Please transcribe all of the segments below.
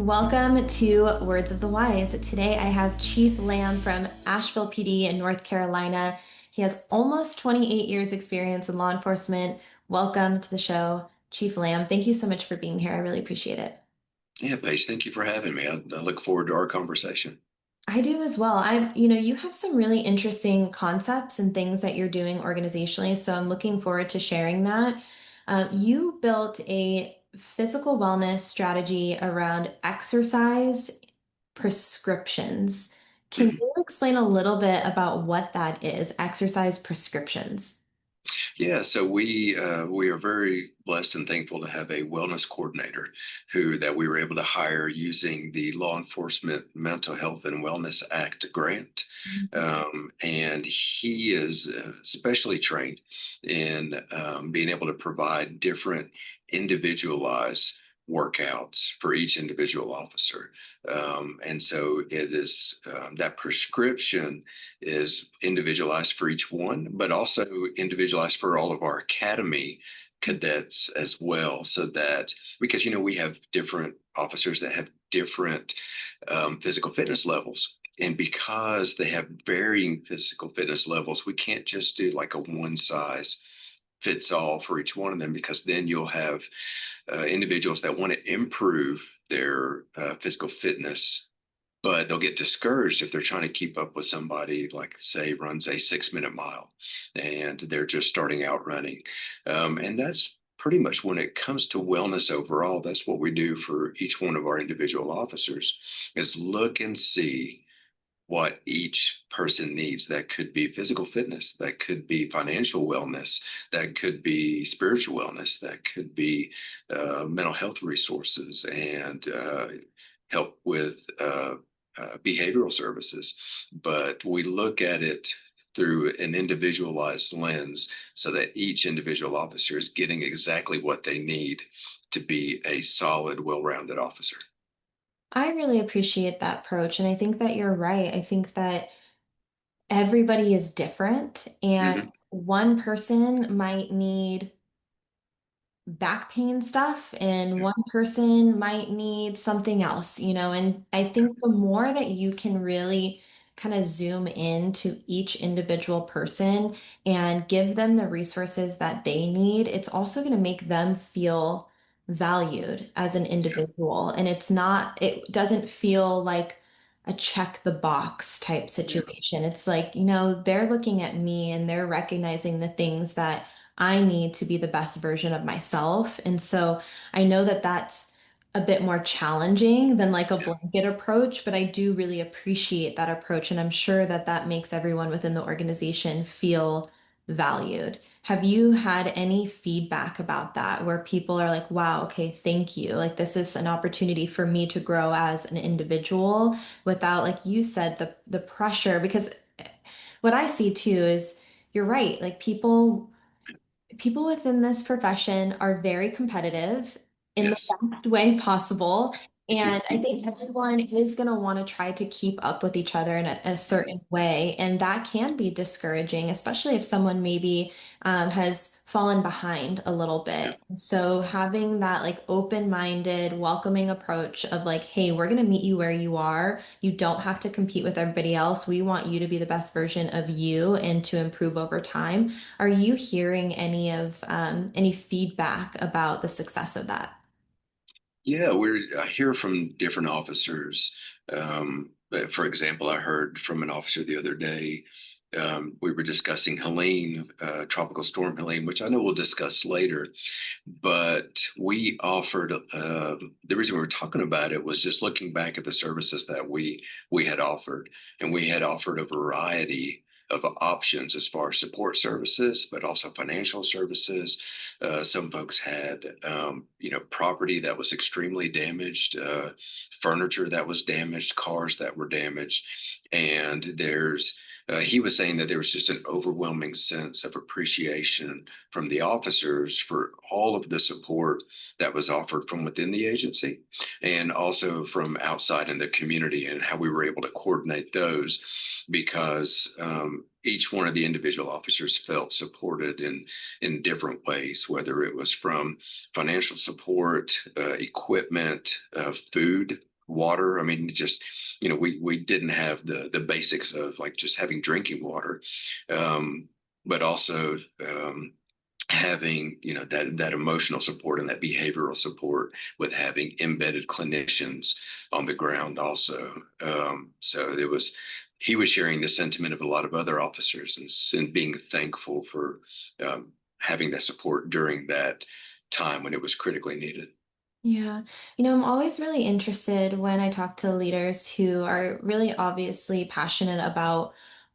Welcome to Words of the Wise. Today I have Chief Lamb from Asheville PD in North Carolina. He has almost 28 years experience in law enforcement. Welcome to the show, Chief Lamb. Thank you so much for being here. I really appreciate it. Yeah, Paige, thank you for having me. I look forward to our conversation. I do as well. You have some really interesting concepts and things that you're doing organizationally, so I'm looking forward to sharing that. You built a physical wellness strategy around exercise prescriptions. Can Mhm. you explain a little bit about what that is, exercise prescriptions? Yeah, so we are very blessed and thankful to have a wellness coordinator who that we were able to hire using the Law Enforcement Mental Health and Wellness Act grant, and he is specially trained in being able to provide different individualized workouts for each individual officer. And so it is that prescription is individualized for each one, but also individualized for all of our academy cadets as well. So that because we have different officers that have different physical fitness levels. And because they have varying physical fitness levels, we can't just do like a one size fits all for each one of them, because then you'll have individuals that want to improve their physical fitness, but they'll get discouraged if they're trying to keep up with somebody like, say, runs a 6 minute mile and they're just starting out running. And that's pretty much when it comes to wellness overall, that's what we do for each one of our individual officers is look and see what each person needs. That could be physical fitness, that could be financial wellness, that could be spiritual wellness, that could be mental health resources, and help with behavioral services. But we look at it through an individualized lens so that each individual officer is getting exactly what they need to be a solid, well rounded officer. I really appreciate that approach, and I think that you're right. I think that everybody is different, and Mm-hmm. one person might need back pain stuff and Yeah. one person might need something else, and I think the more that you can really kind of zoom into each individual person and give them the resources that they need, it's also going to make them feel valued as an Yeah. individual. And it doesn't feel like a check the box type Yeah. situation. It's like, they're looking at me and they're recognizing the things that I need to be the best version of myself. And so I know that that's a bit more challenging than like a Yeah. blanket approach, but I do really appreciate that approach. And I'm sure that that makes everyone within the organization feel valued. Have you had any feedback about that where people are like, wow, okay, thank you. Like this is an opportunity for me to grow as an individual without, like you said, the pressure? Because what I see too is you're right. Like people within this profession are very competitive in the Yes. best way possible. And I think everyone is going to want to try to keep up with each other in a certain way. And that can be discouraging, especially if someone maybe has fallen behind a little Yeah. bit. So having that like open-minded, welcoming approach of like, hey, we're going to meet you where you are. You don't have to compete with everybody else. We want you to be the best version of you and to improve over time. Are you hearing any feedback about the success of that? Yeah, I hear from different officers. But for example, I heard from an officer the other day. We were discussing Helene, Tropical Storm Helene, which I know we'll discuss later. But we offered the reason we were talking about it was just looking back at the services that we had offered, and we had offered a variety of options as far as support services, but also financial services. Some folks had, property that was extremely damaged, furniture that was damaged, cars that were damaged, and he was saying that there was just an overwhelming sense of appreciation from the officers for all of the support that was offered from within the agency and also from outside in the community, and how we were able to coordinate those because each one of the individual officers felt supported in different ways, whether it was from financial support, equipment, food. water. I mean, just, we didn't have the basics of like just having drinking water, um, but also having that emotional support and that behavioral support with having embedded clinicians on the ground also. So it was he was sharing the sentiment of a lot of other officers, and being thankful for having that support during that time when it was critically needed. Yeah. I'm always really interested when I talk to leaders who are really obviously passionate about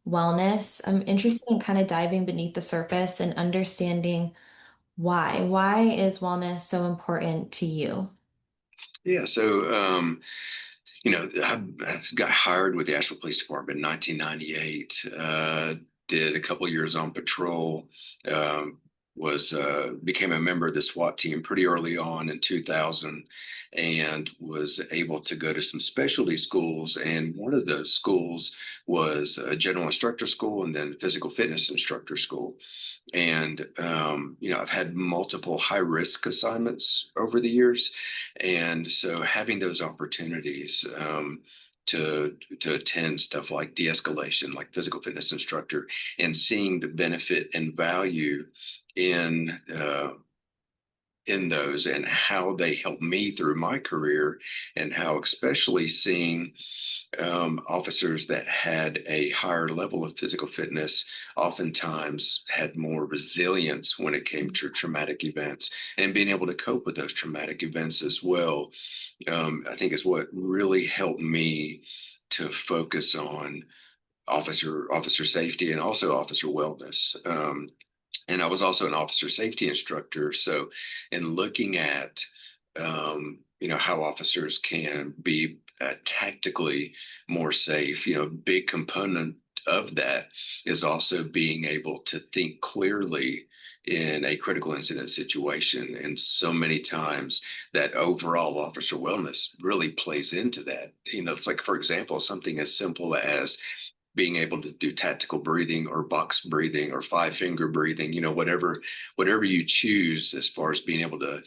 wellness. I'm interested in kind of diving beneath the surface and understanding why. Why is wellness so important to you? Yeah, so I got hired with the Asheville Police Department in 1998. Did a couple years on patrol. Was Became a member of the SWAT team pretty early on in 2000, and was able to go to some specialty schools. And one of those schools was a general instructor school, and then physical fitness instructor school. And I've had multiple high risk assignments over the years, and so having those opportunities to attend stuff like de-escalation, like physical fitness instructor, and seeing the benefit and value in in those, and how they help me through my career, and how especially seeing officers that had a higher level of physical fitness oftentimes had more resilience when it came to traumatic events, and being able to cope with those traumatic events as well. I think is what really helped me to focus on officer safety and also officer wellness. And I was also an officer safety instructor. So, in looking at how officers can be tactically more safe, big component of that is also being able to think clearly in a critical incident situation. And so many times that overall officer wellness really plays into that. It's like, for example, something as simple as being able to do tactical breathing or box breathing or five-finger breathing, whatever you choose, as far as being able to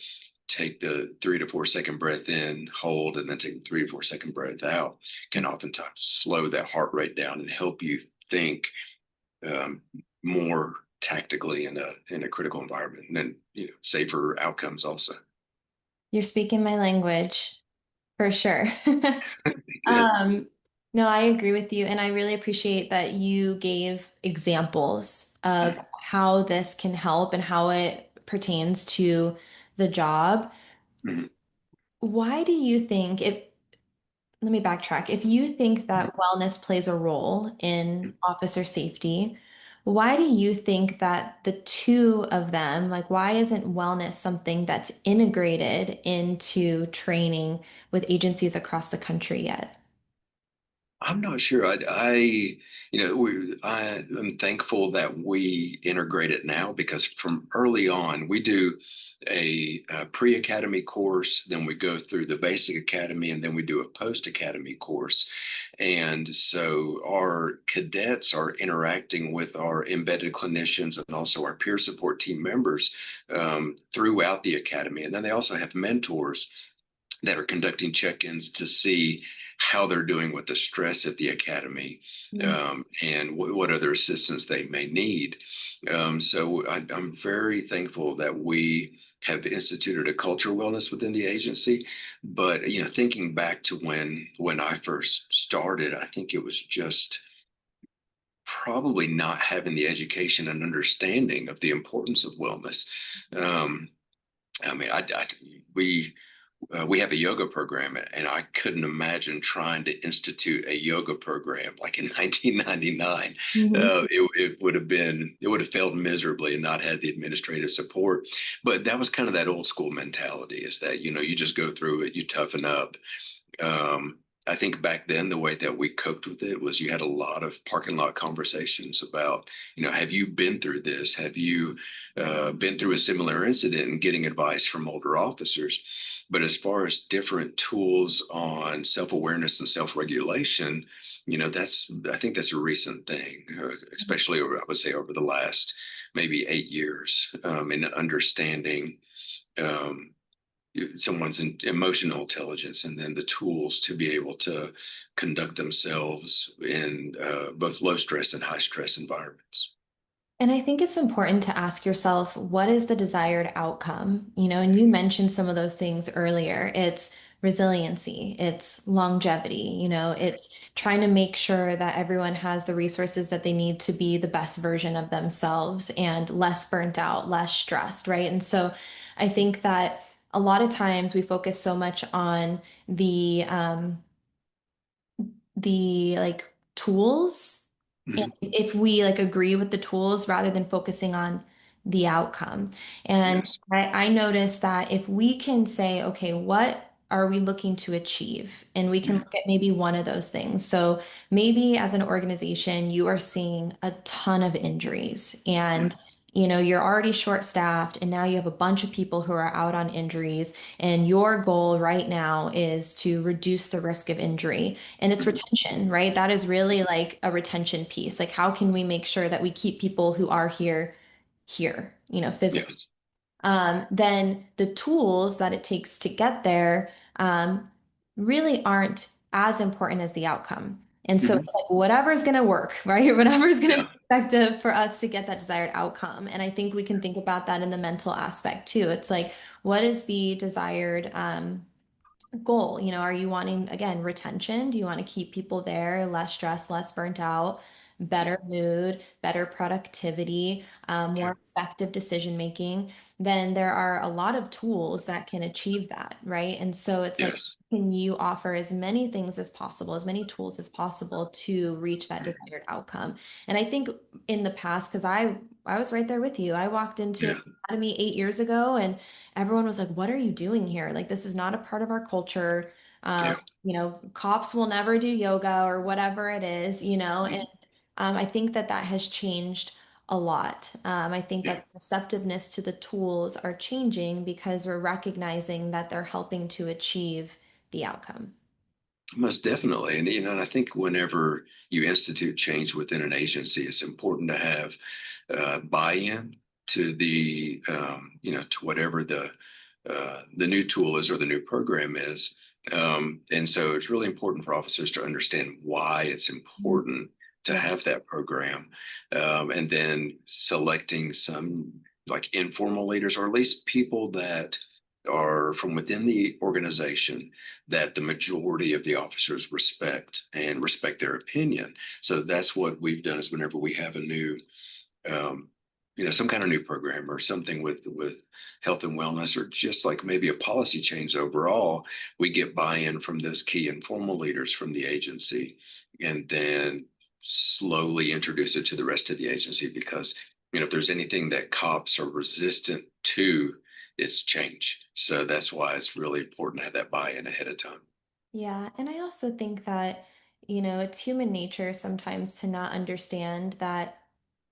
take the 3 to 4 second breath in, hold, and then take the 3 to 4 second breath out, can oftentimes slow that heart rate down and help you think um, more tactically in a critical environment, and then safer outcomes also. You're speaking my language for sure. Good. Um, no, I agree with you, and I really appreciate that you gave examples of how this can help and how it pertains to the job. Mhm. Why do you think if, let me backtrack. If you think that wellness plays a role in officer safety, why do you think that the two of them, like why isn't wellness something that's integrated into training with agencies across the country yet? I'm not sure. I'm thankful that we integrate it now, because from early on, we do a pre-academy course, then we go through the basic academy, and then we do a post-academy course. And so our cadets are interacting with our embedded clinicians and also our peer support team members throughout the academy. And then they also have mentors that are conducting check-ins to see how they're doing with the stress at the academy, and what other assistance they may need. So I'm very thankful that we have instituted a culture of wellness within the agency. But thinking back to when I first started, I think it was just probably not having the education and understanding of the importance of wellness. Um, I mean, we have a yoga program, and I couldn't imagine trying to institute a yoga program like in 1999. Mhm. It would have failed miserably and not had the administrative support. But that was kind of that old school mentality, is that you just go through it, you toughen up. I think back then the way that we coped with it was you had a lot of parking lot conversations about, have you been through this? Have you been through a similar incident, and getting advice from older officers? But as far as different tools on self-awareness and self-regulation, I think that's a recent thing, especially over, I would say, over the last maybe 8 years, in understanding. Um, someone's emotional intelligence, and then the tools to be able to conduct themselves in both low stress and high stress environments. And I think it's important to ask yourself, what is the desired outcome? And you mentioned some of those things earlier. It's resiliency, it's longevity, it's trying to make sure that everyone has the resources that they need to be the best version of themselves and less burnt out, less stressed, right? And so I think that a lot of times we focus so much on the like tools, and Hmm. if we like agree with the tools rather than focusing on the outcome. And Yes. I noticed that if we can say, okay, what are we looking to achieve? And we can Yeah. look at maybe one of those things. So maybe as an organization, you are seeing a ton of injuries Yeah. and you're already short-staffed and now you have a bunch of people who are out on injuries and your goal right now is to reduce the risk of injury and it's Mhm. retention, right? That is really like a retention piece. Like, how can we make sure that we keep people who are here, physically? Yes. Then the tools that it takes to get there really aren't as important as the outcome. And so Hmm. it's like whatever's going to work, right? Whatever's going to be Yeah. effective for us to get that desired outcome. And I think we can think about that in the mental aspect too. It's like, what is the desired goal? Are you wanting, again, retention? Do you want to keep people there, less stress, less burnt out, better mood, better productivity, Yeah. more effective decision making? Then there are a lot of tools that can achieve that, right? And so it's like, Yes. can you offer as many things as possible, as many tools as possible to reach that desired outcome? And I think in the past, because I was right there with you. I walked into Yeah. Academy 8 years ago and everyone was like, "What are you doing here? Like, this is not a part of our culture. Yeah. Cops will never do yoga or whatever it is, and Mhm. I think that that has changed a lot. I think Yeah. that receptiveness to the tools are changing because we're recognizing that they're helping to achieve the outcome. Most definitely. And, and I think whenever you institute change within an agency, it's important to have buy-in to to whatever the new tool is or the new program is. And so it's really important for officers to understand why it's important to Yeah. have that program. And then selecting some like informal leaders, or at least people that are from within the organization that the majority of the officers respect and respect their opinion. So that's what we've done is whenever we have a new um, some kind of new program or something with health and wellness, or just like maybe a policy change overall, we get buy-in from those key informal leaders from the agency, and then slowly introduce it to the rest of the agency. Because if there's anything that cops are resistant to, it's change. So that's why it's really important to have that buy-in ahead of time. Yeah, and I also think that, it's human nature sometimes to not understand that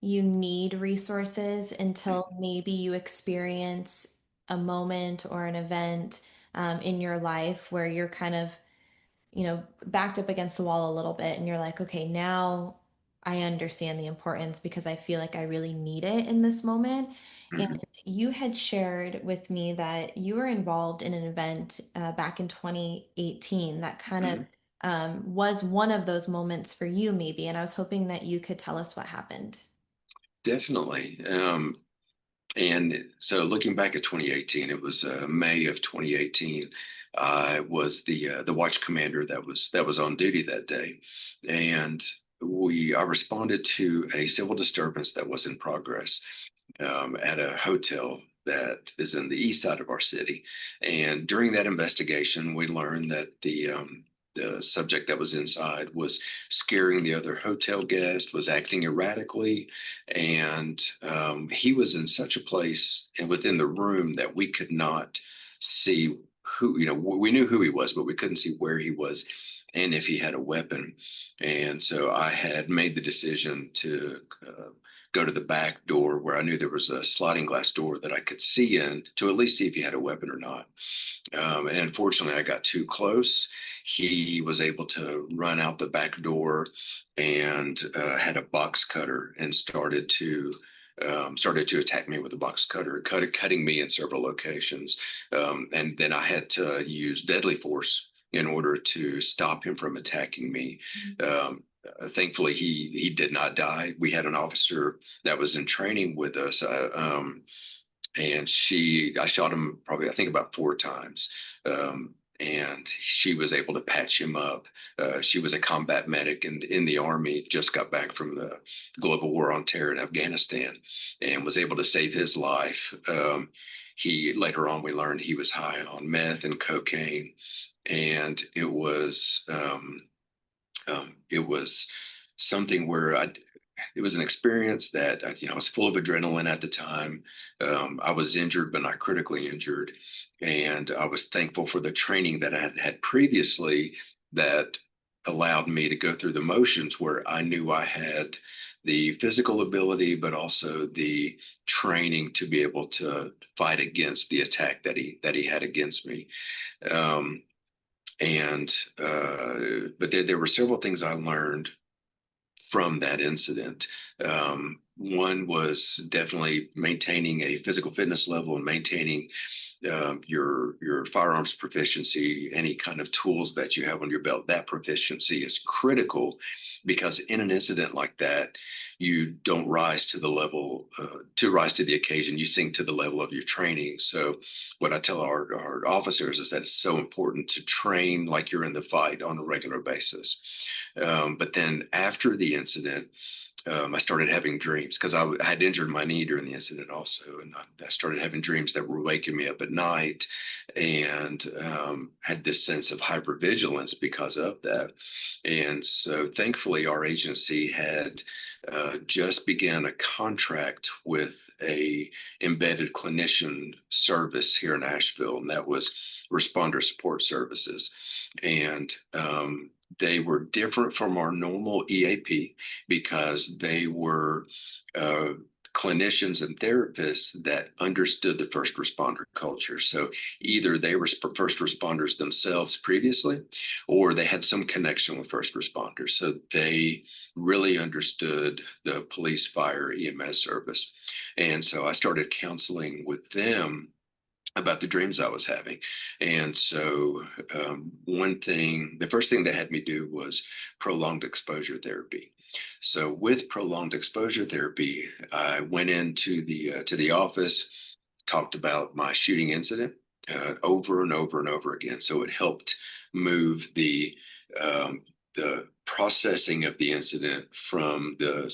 you need resources until maybe you experience a moment or an event in your life where you're kind of backed up against the wall a little bit and you're like, okay, now I understand the importance because I feel like I really need it in this moment. And Mhm. you had shared with me that you were involved in an event back in 2018 that kind of Mhm. was one of those moments for you, maybe. And I was hoping that you could tell us what happened. Definitely. And so looking back at 2018, it was May of 2018. I was the watch commander that was on duty that day, and I responded to a civil disturbance that was in progress at a hotel that is in the east side of our city. And during that investigation, we learned that the subject that was inside was scaring the other hotel guest, was acting erratically, and he was in such a place and within the room that we could not see who, we knew who he was, but we couldn't see where he was and if he had a weapon. And so I had made the decision to go to the back door where I knew there was a sliding glass door that I could see in to at least see if he had a weapon or not. And unfortunately, I got too close. He was able to run out the back door and had a box cutter and started to started to attack me with a box cutter, cutting me in several locations. And then I had to use deadly force in order to stop him from attacking me. Um, Thankfully, he did not die. We had an officer that was in training with us, and I shot him probably, I think, about 4 times. And she was able to patch him up. She was a combat medic in the army, just got back from the global war on terror in Afghanistan, and was able to save his life. He later on we learned he was high on meth and cocaine, and it was something where it was an experience that I was full of adrenaline at the time. I was injured, but not critically injured, and I was thankful for the training that I had had previously that allowed me to go through the motions where I knew I had the physical ability, but also the training to be able to fight against the attack that he had against me. Um, and but there were several things I learned from that incident. One was definitely maintaining a physical fitness level and maintaining your firearms proficiency, any kind of tools that you have on your belt. That proficiency is critical because in an incident like that, you don't rise to the level to rise to the occasion. You sink to the level of your training. So, what I tell our officers is that it's so important to train like you're in the fight on a regular basis. But then after the incident, I started having dreams because I had injured my knee during the incident also, and I started having dreams that were waking me up at night, and had this sense of hypervigilance because of that. And so, thankfully, our agency had just began a contract with a embedded clinician service here in Asheville, and that was responder support services, and they were different from our normal EAP because they were uh, clinicians and therapists that understood the first responder culture. So either they were first responders themselves previously, or they had some connection with first responders. So they really understood the police, fire, EMS service. And so I started counseling with them about the dreams I was having. And so, the first thing they had me do was prolonged exposure therapy. So, with prolonged exposure therapy, I went into the office, talked about my shooting incident over and over and over again. So it helped move the processing of the incident from the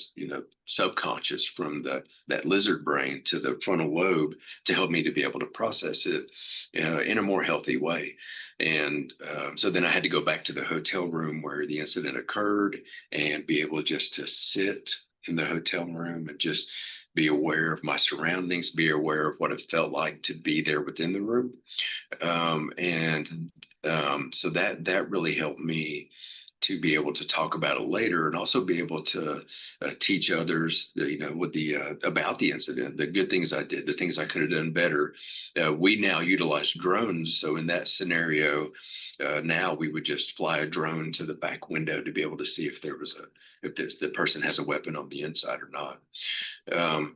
subconscious, from that lizard brain to the frontal lobe, to help me to be able to process it in a more healthy way. And so then I had to go back to the hotel room where the incident occurred and be able just to sit in the hotel room and just be aware of my surroundings, be aware of what it felt like to be there within the room. And So that really helped me to be able to talk about it later and also be able to teach others, with the about the incident, the good things I did, the things I could have done better. We now utilize drones, so in that scenario, now we would just fly a drone to the back window to be able to see if the person has a weapon on the inside or not.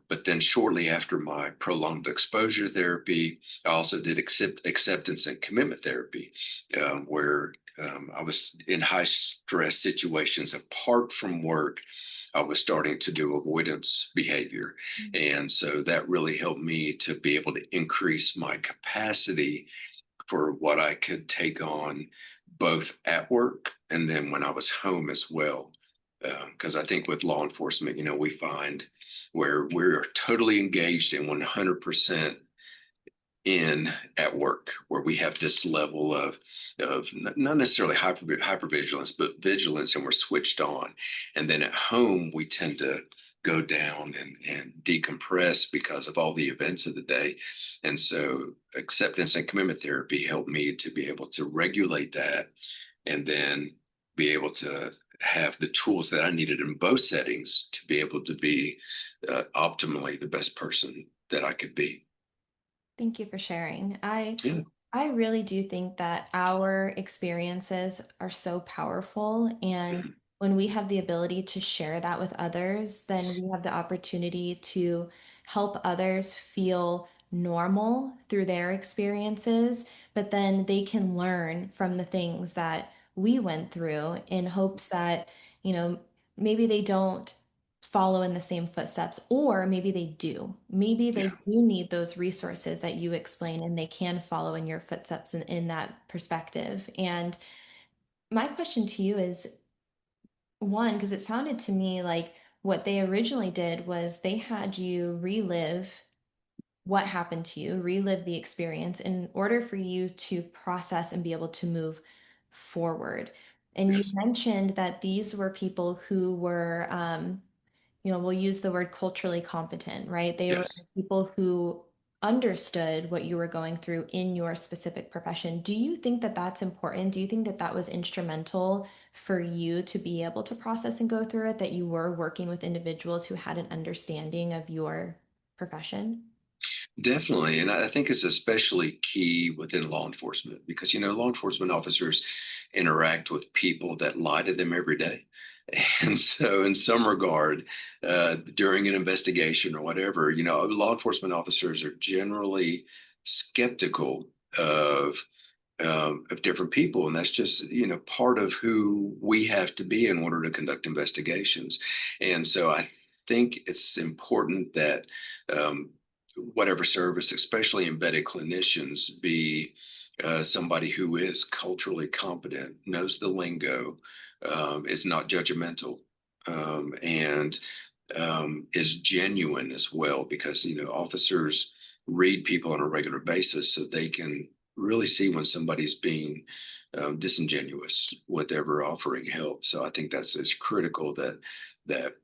But then shortly after my prolonged exposure therapy, I also did acceptance and commitment therapy, where I was in high stress situations apart from work. I was starting to do avoidance behavior. And so that really helped me to be able to increase my capacity for what I could take on both at work and then when I was home as well. Because I think with law enforcement, we find where we're totally engaged and 100% in at work, where we have this level of not necessarily hypervigilance, but vigilance, and we're switched on. And then at home, we tend to go down and decompress because of all the events of the day. And so acceptance and commitment therapy helped me to be able to regulate that and then be able to have the tools that I needed in both settings to be able to be optimally the best person that I could be. Thank you for sharing. Yeah. I really do think that our experiences are so powerful, and Mhm. when we have the ability to share that with others, then we have the opportunity to help others feel normal through their experiences, but then they can learn from the things that we went through in hopes that, you know, maybe they don't follow in the same footsteps, or maybe they do. Maybe they Yeah, do need those resources that you explain and they can follow in your footsteps in that perspective. And my question to you is, one, because it sounded to me like what they originally did was they had you relive what happened to you, relive the experience in order for you to process and be able to move forward. And you yes, mentioned that these were people who were, we'll use the word culturally competent, right? They were yes. people who understood what you were going through in your specific profession. Do you think that that's important? Do you think that that was instrumental for you to be able to process and go through it, that you were working with individuals who had an understanding of your profession? Definitely. And I think it's especially key within law enforcement because, law enforcement officers interact with people that lie to them every day. And so, in some regard, during an investigation or whatever, law enforcement officers are generally skeptical of of different people, and that's just part of who we have to be in order to conduct investigations. And so, I think it's important that whatever service, especially embedded clinicians, be somebody who is culturally competent, knows the lingo, is not judgmental, and is genuine as well, because officers read people on a regular basis, so they can really see when somebody's being disingenuous with ever offering help. So I think that's it's critical that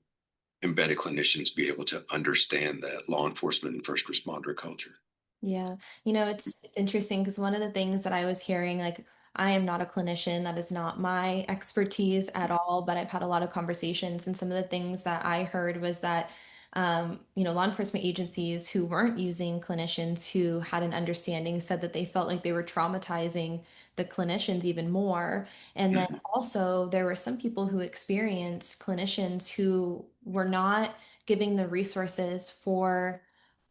embedded clinicians be able to understand that law enforcement and first responder culture. Yeah. It's interesting because one of the things that I was hearing, like, I am not a clinician, that is not my expertise at all, but I've had a lot of conversations, and some of the things that I heard was that law enforcement agencies who weren't using clinicians who had an understanding said that they felt like they were traumatizing the clinicians even more. And then Mhm. also there were some people who experienced clinicians who were not giving the resources for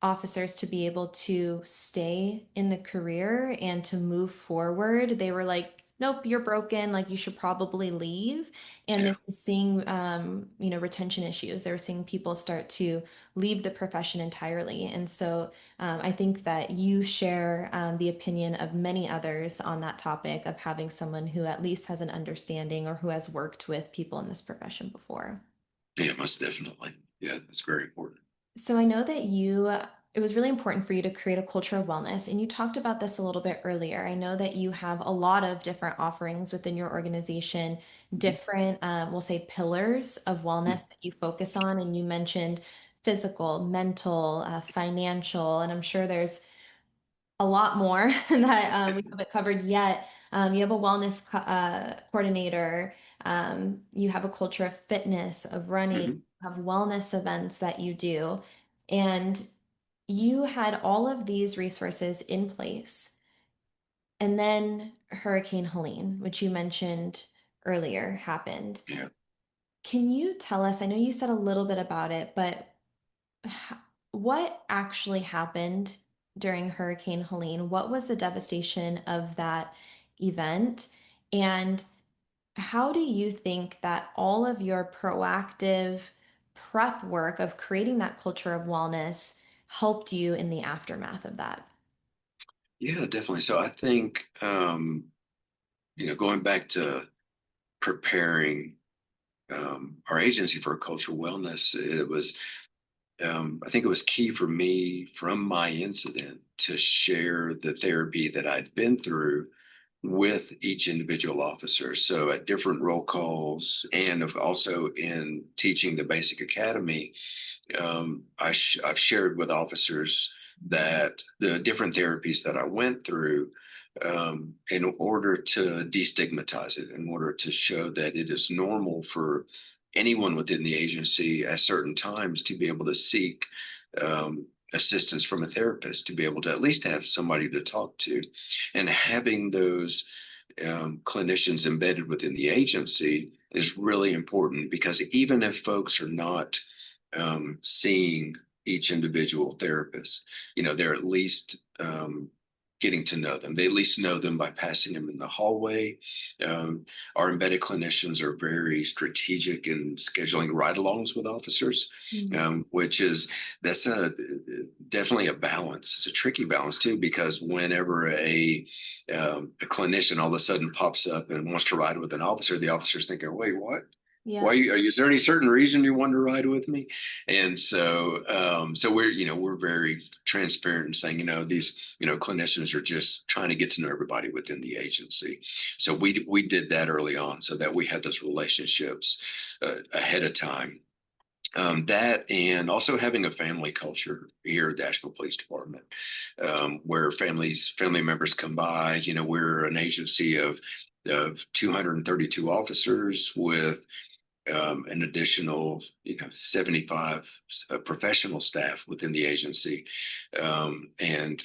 officers to be able to stay in the career and to move forward. They were like, nope, you're broken. Like, you should probably leave. And they Yeah. were seeing, retention issues. They were seeing people start to leave the profession entirely. And so I think that you share the opinion of many others on that topic of having someone who at least has an understanding or who has worked with people in this profession before. Yeah, most definitely. Yeah, that's very important. So I know that it was really important for you to create a culture of wellness, and you talked about this a little bit earlier. I know that you have a lot of different offerings within your organization, Mhm. different, we'll say, pillars of wellness that you focus on. And you mentioned physical, mental, financial, and I'm sure there's a lot more that we haven't covered yet. You have a wellness coordinator. You have a culture of fitness, of running, Mhm. you have wellness events that you do. And you had all of these resources in place. And then Hurricane Helene, which you mentioned earlier, happened. Yeah. Can you tell us? I know you said a little bit about it, but h- what actually happened during Hurricane Helene? What was the devastation of that event? And how do you think that all of your proactive prep work of creating that culture of wellness helped you in the aftermath of that? Yeah, definitely. So I think going back to preparing our agency for cultural wellness, I think it was key for me from my incident to share the therapy that I'd been through with each individual officer. So at different roll calls and also in teaching the basic academy, I've shared with officers that the different therapies that I went through, in order to destigmatize it, in order to show that it is normal for anyone within the agency at certain times to be able to seek assistance from a therapist, to be able to at least have somebody to talk to. And having those clinicians embedded within the agency is really important, because even if folks are not seeing each individual therapist, they're at least getting to know them. They at least know them by passing them in the hallway. Um, our embedded clinicians are very strategic in scheduling ride-alongs with officers, Mm. which is that's definitely a balance. It's a tricky balance too, because whenever a clinician all of a sudden pops up and wants to ride with an officer, the officer's thinking, "Wait, what? Why Yeah. is there any certain reason you want to ride with me?" And so we're very transparent in saying, these, clinicians are just trying to get to know everybody within the agency. So we did that early on, so that we had those relationships ahead of time. That, and also having a family culture here at the Asheville Police Department, where family members come by. We're an agency of 232 officers with an additional, 75 professional staff within the agency. And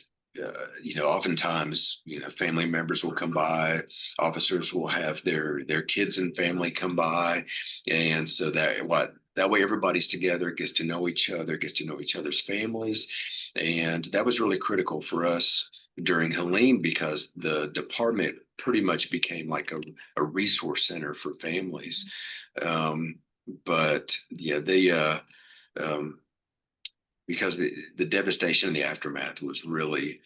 oftentimes, family members will come by, officers will have their kids and family come by, and so that way everybody's together, gets to know each other, gets to know each other's families, and that was really critical for us during Helene, because the department pretty much became like a resource center for families. um, but yeah, um, because the devastation and the aftermath was really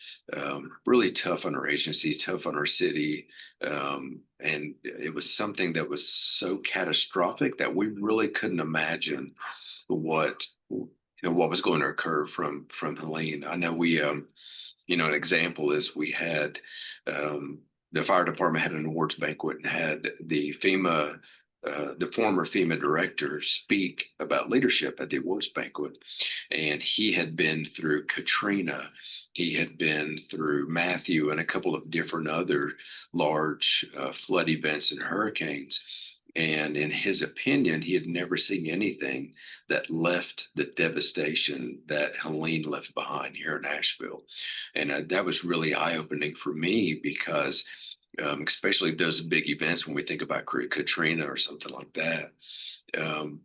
tough on our agency, tough on our city. And it was something that was so catastrophic that we really couldn't imagine what was going to occur from Helene. I know an example is we had the fire department had an awards banquet and had the former FEMA director speak about leadership at the awards banquet. And he had been through Katrina, he had been through Matthew and a couple of different other large flood events and hurricanes. And in his opinion, he had never seen anything that left the devastation that Helene left behind here in Asheville. And that was really eye opening for me, because especially those big events, when we think about Katrina or something like that, um,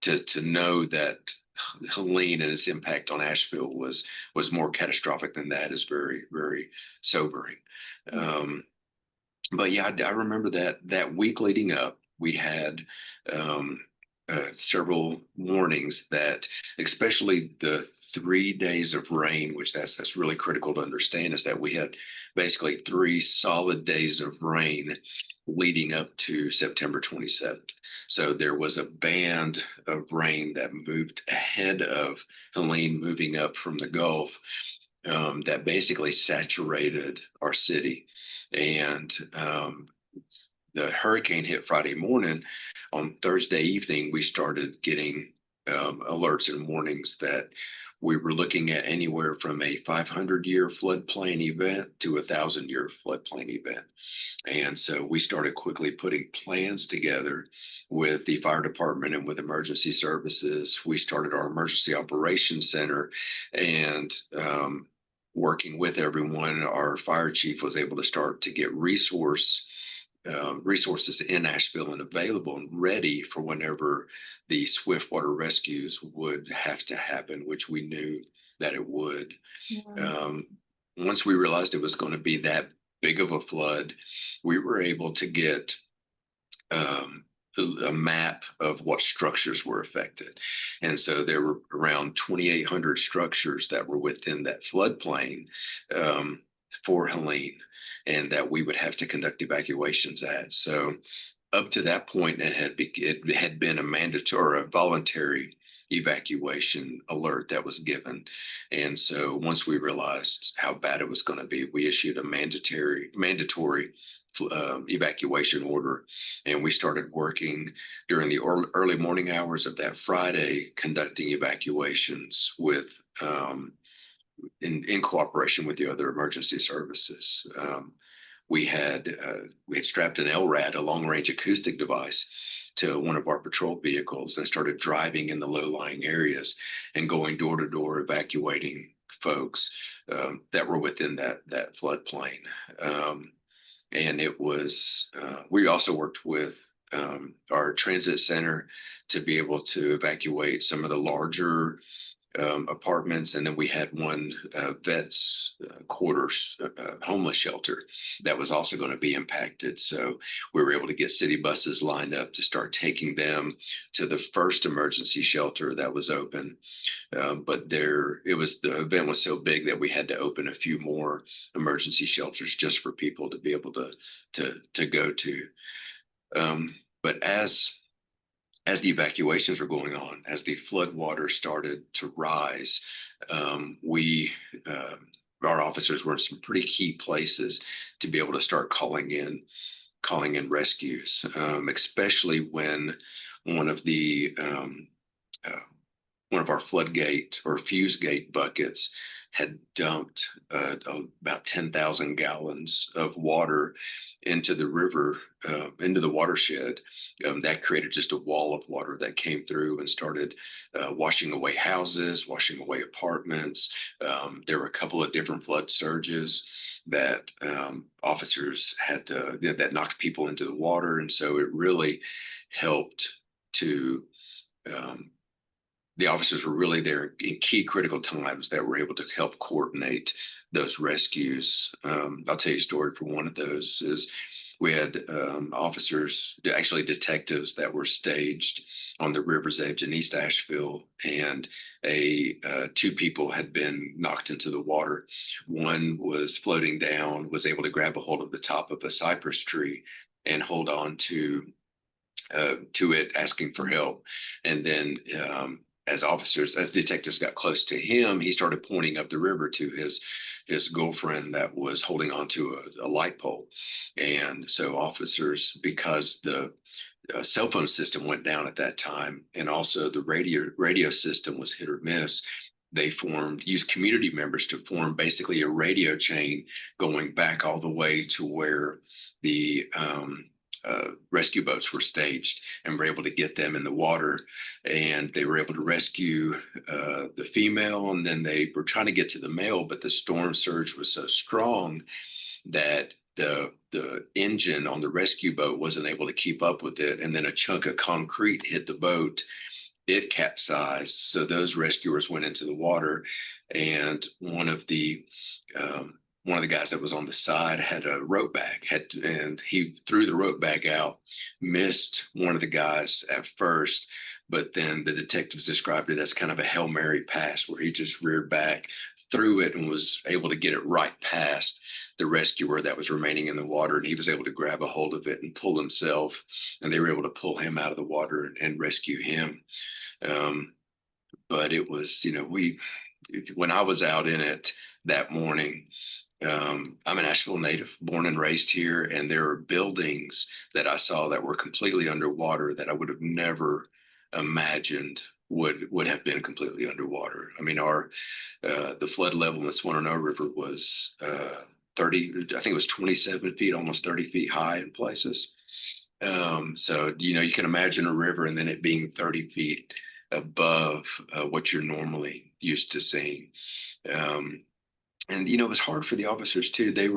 to know that Helene and its impact on Asheville was more catastrophic than that is very, very sobering. Yeah. Um, but yeah, I remember that week leading up, we had um, several warnings that, especially the 3 days of rain, which that's really critical to understand, is that we had basically 3 solid days of rain leading up to September 27th. So there was a band of rain that moved ahead of Helene, moving up from the Gulf, that basically saturated our city. And the hurricane hit Friday morning. On Thursday evening, we started getting alerts and warnings that we were looking at anywhere from a 500-year floodplain event to a 1,000-year floodplain event. And so we started quickly putting plans together with the fire department and with emergency services. We started our emergency operations center, and working with everyone, our fire chief was able to start to get resources in Asheville and available and ready for whenever the swift water rescues would have to happen, which we knew that it would. Yeah. Um, Once we realized it was going to be that big of a flood, we were able to get um, a map of what structures were affected. And so there were around 2,800 structures that were within that floodplain um, for Helene, and that we would have to conduct evacuations at. So up to that point, it had been a mandatory or a voluntary evacuation alert that was given. And so once we realized how bad it was going to be, we issued a mandatory evacuation order, and we started working during the early morning hours of that Friday, conducting evacuations in cooperation with the other emergency services. We had strapped an LRAD, a long range acoustic device, to one of our patrol vehicles, and started driving in the low lying areas and going door to door, evacuating folks that were within that floodplain. And it was we also worked with our transit center to be able to evacuate some of the larger apartments, and then we had one vets quarters homeless shelter that was also going to be impacted. So we were able to get city buses lined up to start taking them to the first emergency shelter that was open. But there, it was the event was so big that we had to open a few more emergency shelters just for people to be able to go to. But as the evacuations were going on, as the flood water started to rise, we our officers were in some pretty key places to be able to start calling in rescues, especially when one of the uh, one of our floodgate or fuse gate buckets had dumped about 10,000 gallons of water into the river, into the watershed. That created just a wall of water that came through and started washing away houses, washing away apartments. There were a couple of different flood surges that officers had to, that knocked people into the water. And so it really helped to um, the officers were really there in key critical times that were able to help coordinate those rescues. I'll tell you a story for one of those is we had officers, actually detectives that were staged on the river's edge in East Asheville, and a two people had been knocked into the water. One was floating down, was able to grab a hold of the top of a cypress tree and hold on to it, asking for help. And then as detectives got close to him, he started pointing up the river to his girlfriend that was holding onto a light pole. And so officers, because the cell phone system went down at that time, and also the radio system was hit or miss. They used community members to form basically a radio chain going back all the way to where the rescue boats were staged, and were able to get them in the water. And they were able to rescue the female, and then they were trying to get to the male, but the storm surge was so strong that the engine on the rescue boat wasn't able to keep up with it, and then a chunk of concrete hit the boat. It capsized, so those rescuers went into the water, and one of the guys that was on the side had a rope bag, and he threw the rope bag out, missed one of the guys at first, but then the detectives described it as kind of a Hail Mary pass where he just reared back, threw it, and was able to get it right past the rescuer that was remaining in the water, and he was able to grab a hold of it and pull himself, and they were able to pull him out of the water and rescue him. um, but it was, when I was out in it that morning, I'm an Asheville native, born and raised here, and there are buildings that I saw that were completely underwater that I would have never imagined would have been completely underwater. I mean, our the flood level in the Swanano River was 30, I think it was 27 feet, almost 30 feet high in places. So, you can imagine a river and then it being 30 feet above what you're normally used to seeing. Um, and it was hard for the officers too. There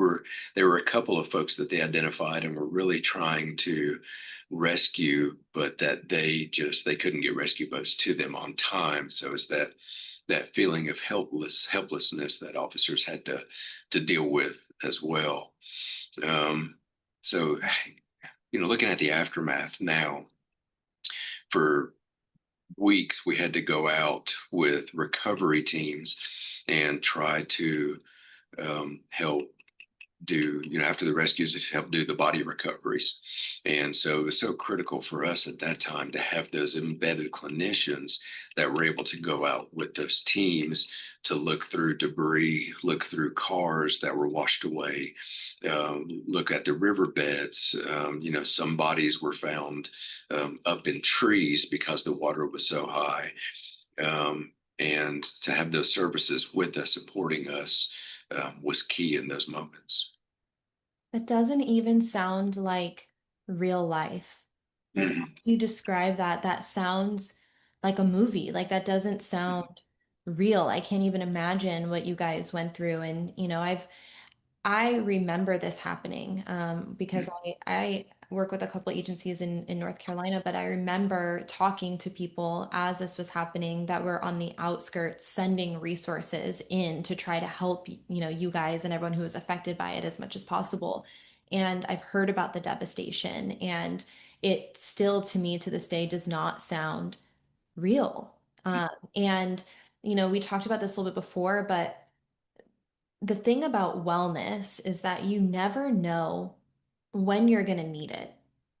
were a couple of folks that they identified and were really trying to rescue, but that they couldn't get rescue boats to them on time. So it's that feeling of helplessness that officers had to deal with as well. Um, so looking at the aftermath now, for weeks we had to go out with recovery teams and try to help do, after the rescues, to help do the body recoveries. And so it was so critical for us at that time to have those embedded clinicians that were able to go out with those teams to look through debris, look through cars that were washed away, look at the riverbeds. Some bodies were found up in trees because the water was so high. And to have those services with us, supporting us, was key in those moments. It doesn't even sound like real life. Like Mhm. as you describe that, that sounds like a movie. Like that doesn't sound real. I can't even imagine what you guys went through. And I remember this happening because Mhm. work with a couple agencies in North Carolina, but I remember talking to people as this was happening that were on the outskirts, sending resources in to try to help, you guys and everyone who was affected by it as much as possible. And I've heard about the devastation, and it still, to me, to this day, does not sound real. And, we talked about this a little bit before, but the thing about wellness is that you never know when you're going to need it.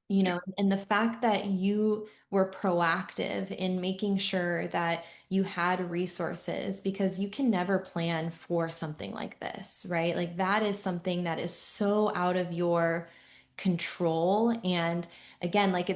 Yeah. And the fact that you were proactive in making sure that you had resources, because you can never plan for something like this, right? Like that is something that is so out of your control. And again, like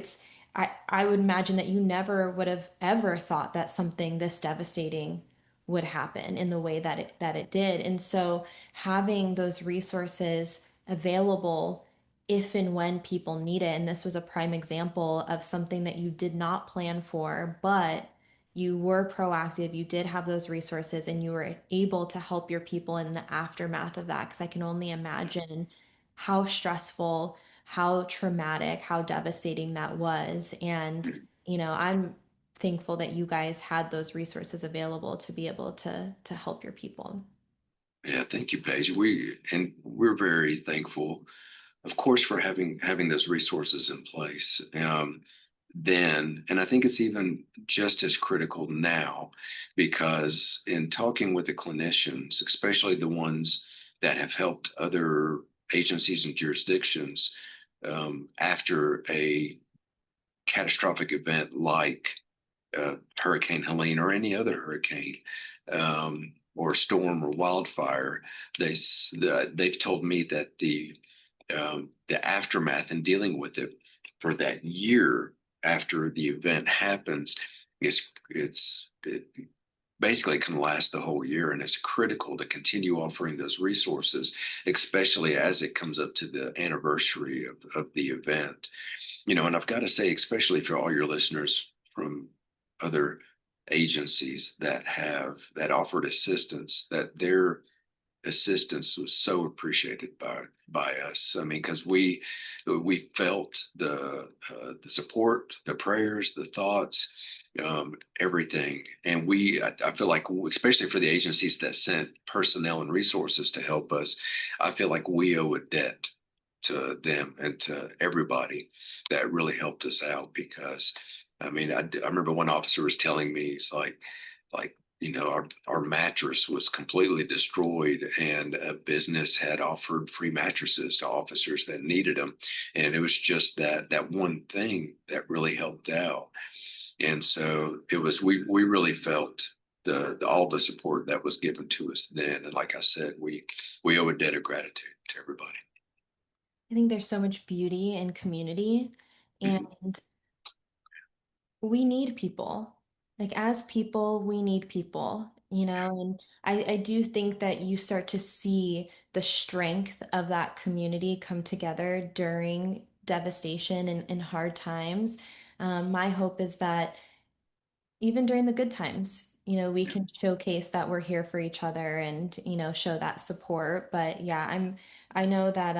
I would imagine that you never would have ever thought that something this devastating would happen in the way that it did. And so having those resources available if and when people need it, and this was a prime example of something that you did not plan for, but you were proactive, you did have those resources, and you were able to help your people in the aftermath of that. Because I can only imagine how stressful, how traumatic, how devastating that was. And, I'm thankful that you guys had those resources available to be able to help your people. Yeah, thank you, Paige. We're very thankful, of course, for having those resources in place. Then, and I think it's even just as critical now, because in talking with the clinicians, especially the ones that have helped other agencies and jurisdictions after a catastrophic event like Hurricane Helene or any other hurricane or storm or wildfire, they've told me that the aftermath and dealing with it for that year after the event happens it basically can last the whole year, and it's critical to continue offering those resources, especially as it comes up to the anniversary of the event. And I've got to say, especially for all your listeners from other agencies that offered assistance, that their assistance was so appreciated by us. I mean, because we felt the support, the prayers, the thoughts, everything, and I feel like, especially for the agencies that sent personnel and resources to help us, I feel like we owe a debt to them and to everybody that really helped us out. Because I mean, I remember one officer was telling me, it's like our mattress was completely destroyed, and a business had offered free mattresses to officers that needed them, and it was just that one thing that really helped out. And so it was we really felt the all the support that was given to us then. And like I said, we owe a debt of gratitude to everybody. I think there's so much beauty in community, and Mhm. we need people. Like as people, we need people, and I do think that you start to see the strength of that community come together during devastation and hard times. My hope is that even during the good times, we can showcase that we're here for each other and, show that support. But yeah, I know that,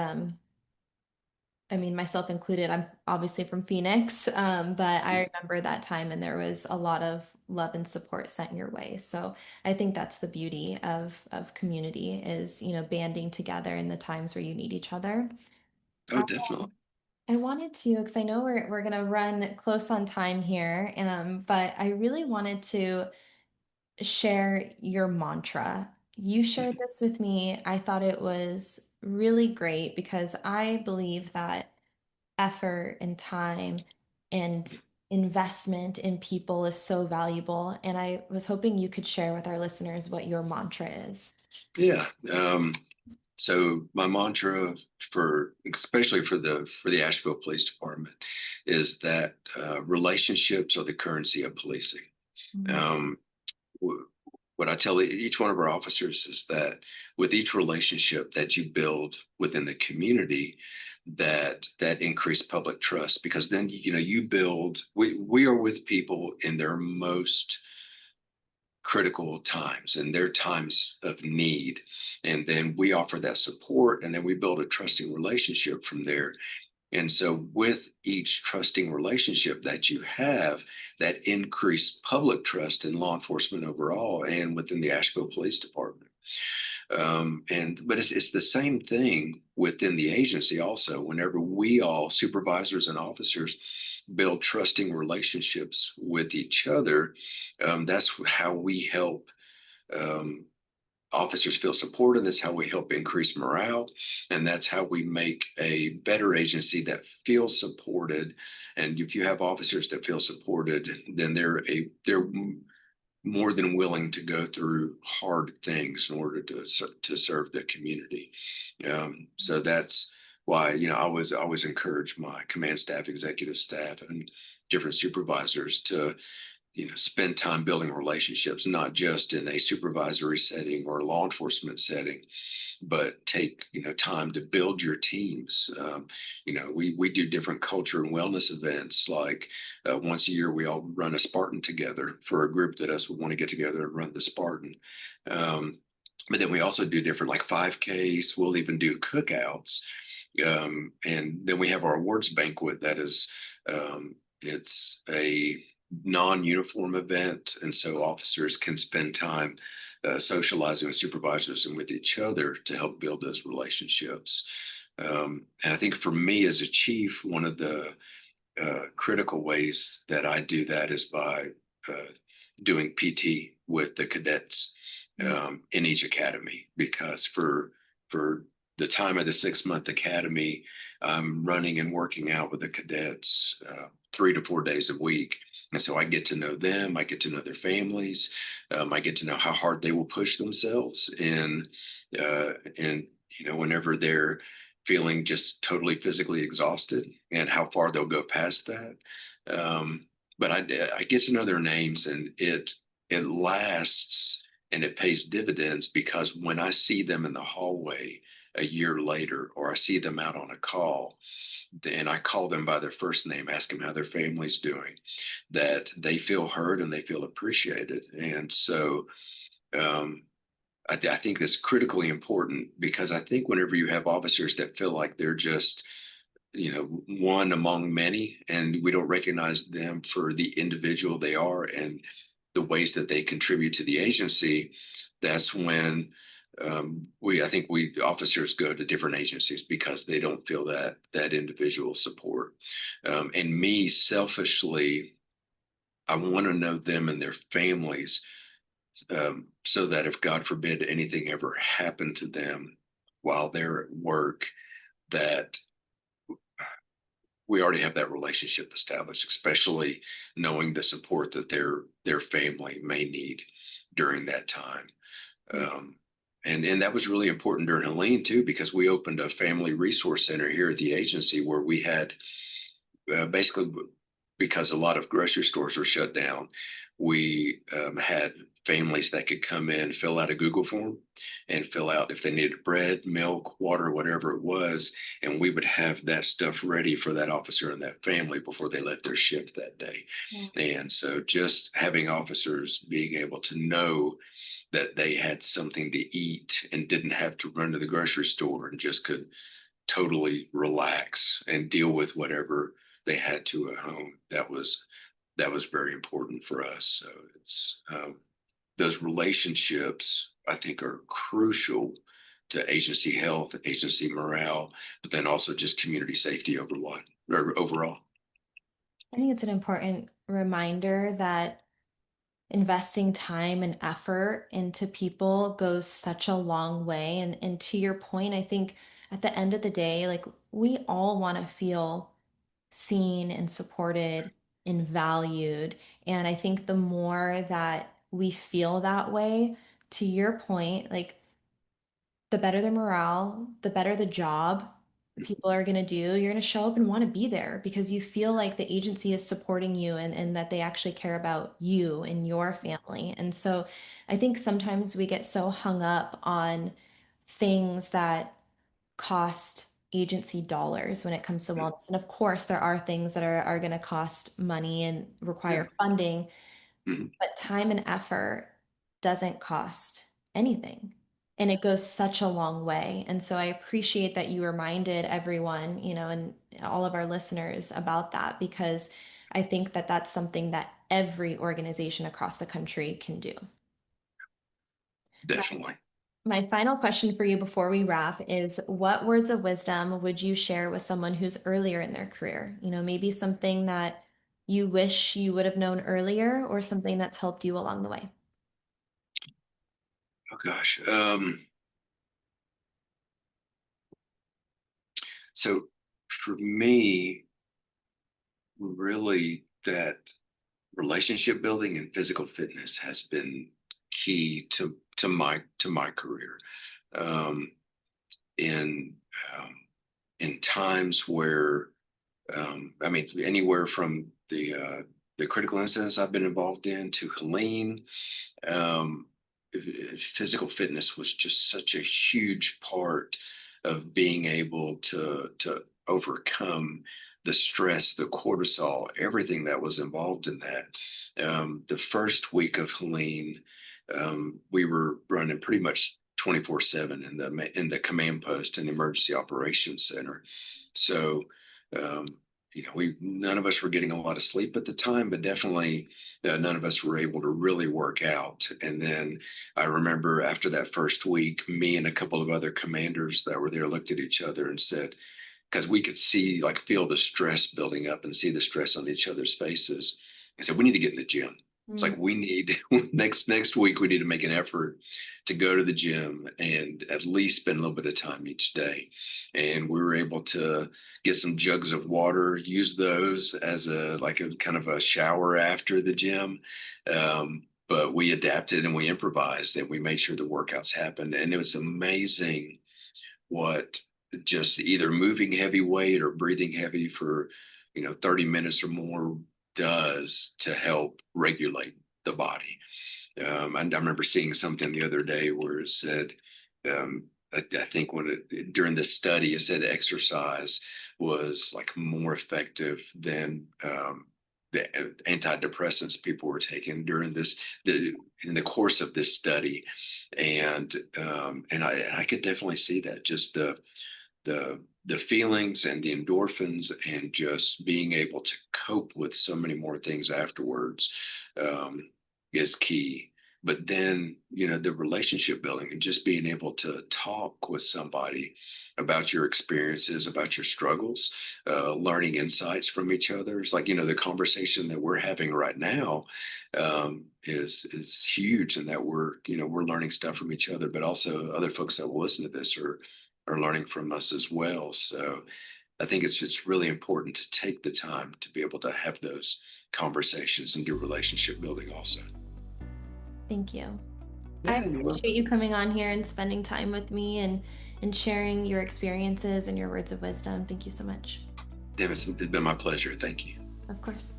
I mean, myself included, I'm obviously from Phoenix, but I remember that time and there was a lot of love and support sent your way. So I think that's the beauty of community is, banding together in the times where you need each other. Oh, definitely. I wanted to, because I know we're gonna run close on time here, but I really wanted to share your mantra. You shared Mhm. this with me. I thought it was really great because I believe that effort and time and investment in people is so valuable. And I was hoping you could share with our listeners what your mantra is. Yeah. So my mantra for, especially for the Asheville Police Department, is that relationships are the currency of policing. Mm. Um, what I tell each one of our officers is that with each relationship that you build within the community, that increase public trust, because then you build. We are with people in their most critical times and their times of need, and then we offer that support, and then we build a trusting relationship from there. And so, with each trusting relationship that you have, that increased public trust in law enforcement overall and within the Asheville Police Department. And but it's the same thing within the agency also. Whenever we all supervisors and officers build trusting relationships with each other, that's how we help um, officers feel supported. That's how we help increase morale, and that's how we make a better agency that feels supported. And if you have officers that feel supported, then they're more than willing to go through hard things in order to serve the community. So that's why I always encourage my command staff, executive staff, and different supervisors to spend time building relationships, not just in a supervisory setting or a law enforcement setting, but take time to build your teams. We do different culture and wellness events. Like once a year, we all run a Spartan together for a group that us would want to get together and run the Spartan. Um, but then we also do different like 5Ks. We'll even do cookouts, and then we have our awards banquet. That is, it's a non-uniform event, and so officers can spend time socializing with supervisors and with each other to help build those relationships. And I think for me as a chief, one of the critical ways that I do that is by uh, doing PT with the cadets in each academy, because for the time of the 6 month academy, I'm running and working out with the cadets 3 to 4 days a week. And so I get to know them, I get to know their families, I get to know how hard they will push themselves and whenever they're feeling just totally physically exhausted and how far they'll go past that. But I get to know their names, and it lasts and it pays dividends, because when I see them in the hallway a year later, or I see them out on a call, and I call them by their first name, ask them how their family's doing, that they feel heard and they feel appreciated. And so um, I think that's critically important, because I think whenever you have officers that feel like they're just one among many, and we don't recognize them for the individual they are and the ways that they contribute to the agency, that's when I think we officers go to different agencies, because they don't feel that individual support. And me selfishly, I want to know them and their families, so that if God forbid anything ever happened to them while they're at work, that we already have that relationship established, especially knowing the support that their family may need during that time. Um, and that was really important during Helene too, because we opened a family resource center here at the agency, where we had basically, because a lot of grocery stores were shut down, we had families that could come in, fill out a Google form, and fill out if they needed bread, milk, water, whatever it was. And we would have that stuff ready for that officer and that family before they left their shift that day. Yeah. And so just having officers being able to know that they had something to eat and didn't have to run to the grocery store, and just could totally relax and deal with whatever they had to at home. That was very important for us. So it's those relationships, I think, are crucial to agency health, agency morale, but then also just community safety overall. I think it's an important reminder that investing time and effort into people goes such a long way. And to your point, I think at the end of the day, like we all want to feel seen and supported and valued. And I think the more that we feel that way, to your point, like the better the morale, the better the job people are going to do. You're going to show up and want to be there because you feel like the agency is supporting you and that they actually care about you and your family. And so I think sometimes we get so hung up on things that cost agency dollars when it comes to wellness. And of course, there are things that are going to cost money and Yeah. require funding, Mhm. but time and effort doesn't cost anything. And it goes such a long way. And so I appreciate that you reminded everyone, and all of our listeners about that, because I think that that's something that every organization across the country can do. My, Definitely. my final question for you before we wrap is, what words of wisdom would you share with someone who's earlier in their career? Maybe something that you wish you would have known earlier or something that's helped you along the way. Oh gosh. So for me, really that relationship building and physical fitness has been key to my career. Um, in um, in times where I mean anywhere from the critical incidents I've been involved in to Helene, um, physical fitness was just such a huge part of being able to overcome the stress, the cortisol, everything that was involved in that. The first week of Helene, we were running pretty much 24/7 in the command post in the emergency operations center. So, um, we none of us were getting a lot of sleep at the time, but definitely none of us were able to really work out. And then I remember after that first week, me and a couple of other commanders that were there looked at each other and said, because we could see, like, feel the stress building up and see the stress on each other's faces. I said, we need to get in the gym. It's Mm. like we need next week we need to make an effort to go to the gym and at least spend a little bit of time each day. And we were able to get some jugs of water, use those as a like a kind of a shower after the gym. But we adapted and we improvised and we made sure the workouts happened. And it was amazing what just either moving heavy weight or breathing heavy for 30 minutes or more does to help regulate the body. And I remember seeing something the other day where it said, I think during the study, it said exercise was like more effective than the antidepressants people were taking in the course of this study, and I could definitely see that, just the feelings and the endorphins and just being able to cope with so many more things afterwards is key. But then, the relationship building and just being able to talk with somebody about your experiences, about your struggles, learning insights from each other. It's like, the conversation that we're having right now is huge, and that we're learning stuff from each other, but also other folks that will listen to this are learning from us as well. So I think it's just really important to take the time to be able to have those conversations and do relationship building also. Thank you. I Yeah, you're appreciate welcome. you coming on here and spending time with me and sharing your experiences and your words of wisdom. Thank you so much. David, it's been my pleasure. Thank you. Of course.